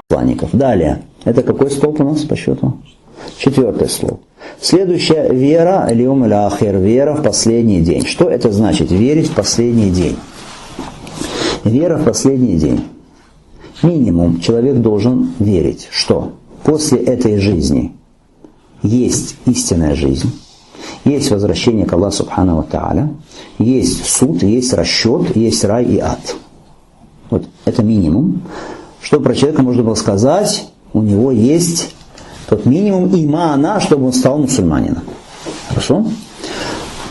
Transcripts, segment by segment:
Планников. Далее. Это какой столб у нас по счету? 4-й столб. Следующая вера, лиум ля-ахир, вера в последний день. Что это значит? Верить в последний день. Вера в последний день. Минимум человек должен верить, что после этой жизни есть истинная жизнь, есть возвращение к Аллаху Субхану ва Тааля, есть суд, есть расчет, есть рай и ад. Вот это минимум. Что про человека можно было сказать, у него есть тот минимум имана, чтобы он стал мусульманином. Хорошо?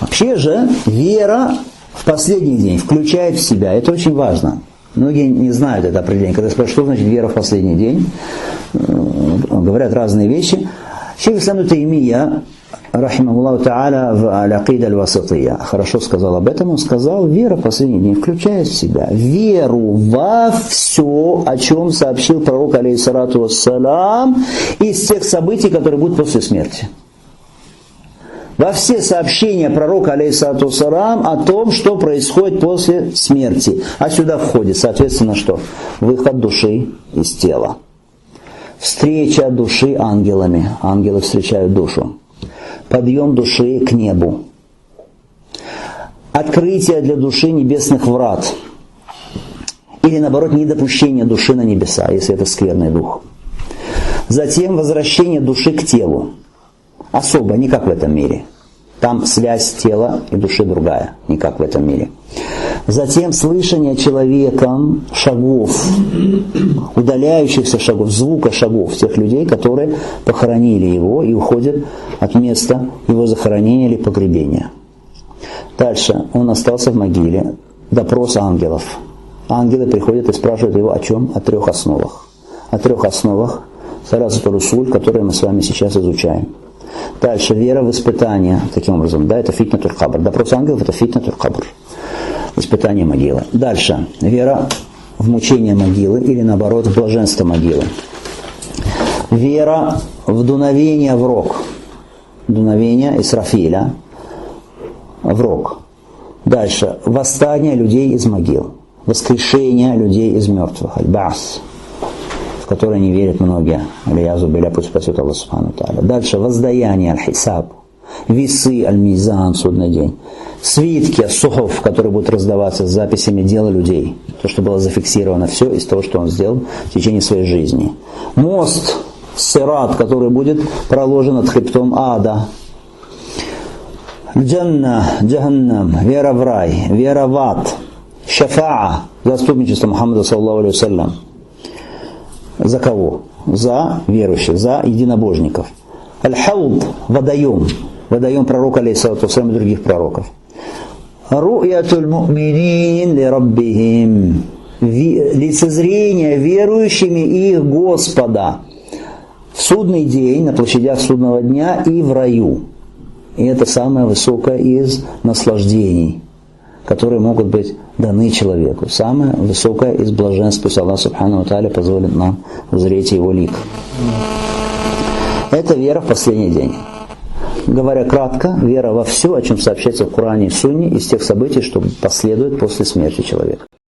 Вообще же вера в последний день включает в себя, это очень важно. Многие не знают это определение. Когда спрашивают, что значит вера в последний день, говорят разные вещи. Шейх ислам ибн Таймия, рахимахуллаху та'аля, в Аль-Акида Аль-Васатия хорошо сказал об этом. Он сказал, вера в последний день включает в себя веру во все, о чем сообщил пророк, алейхиссалату вассалям, из тех событий, которые будут после смерти. Во все сообщения пророка, алейхиссалату вассалям, о том, что происходит после смерти. А сюда входит, соответственно, что? Выход души из тела. Встреча души ангелами. Ангелы встречают душу. Подъем души к небу. Открытие для души небесных врат. Или наоборот, недопущение души на небеса, если это скверный дух. Затем возвращение души к телу. Особо, не как в этом мире. Там связь тела и души другая, не как в этом мире. Затем слышание человеком шагов, удаляющихся шагов, звука шагов тех людей, которые похоронили его и уходят от места его захоронения или погребения. Дальше он остался в могиле. Допрос ангелов. Ангелы приходят и спрашивают его о чем? О 3 основах. О 3 основах Саласатуль Усуль, которые мы с вами сейчас изучаем. Дальше вера в испытание. Таким образом, да, это фитнатуль кабр. Допрос ангелов это фитнатуль кабр. Испытание могилы. Дальше. Вера в мучение могилы или наоборот в блаженство могилы. Вера в дуновение в рог. Дуновение Исрафиля в рог. Дальше. Восстание людей из могил. Воскрешение людей из мертвых. Аль-Баас. В которые не верят многие. Алиязу биля, пусть спасет Аллах Субхану Тааля. Дальше. Воздаяние Аль-Хисаб. Весы Аль-Мизан, судный день. Свитки, сухов, которые будут раздаваться с записями дела людей. То, что было зафиксировано, все из того, что он сделал в течение своей жизни. Мост, сират, который будет проложен над хребтом ада. Джанна, джаханнам, вера в рай, вера в ад. Шафаа, заступничество Мухаммада саллаллаху алейхи ва саллям. За кого? За верующих, за единобожников. Аль-Хауд, водоем. Водоем пророка, алейхиссалату вассалям, и других пророков. Ру'ятуль му'минин ли раббихим. Лицезрение верующими их Господа. В судный день, на площадях судного дня и в раю. И это самое высокое из наслаждений, которые могут быть даны человеку. Самое высокое из блаженств, пусть Аллах Субхану ва Тааля позволит нам узреть его лик. Это вера в последний день. Говоря кратко, вера во все, о чем сообщается в Коране и в Сунне, из тех событий, что последуют после смерти человека.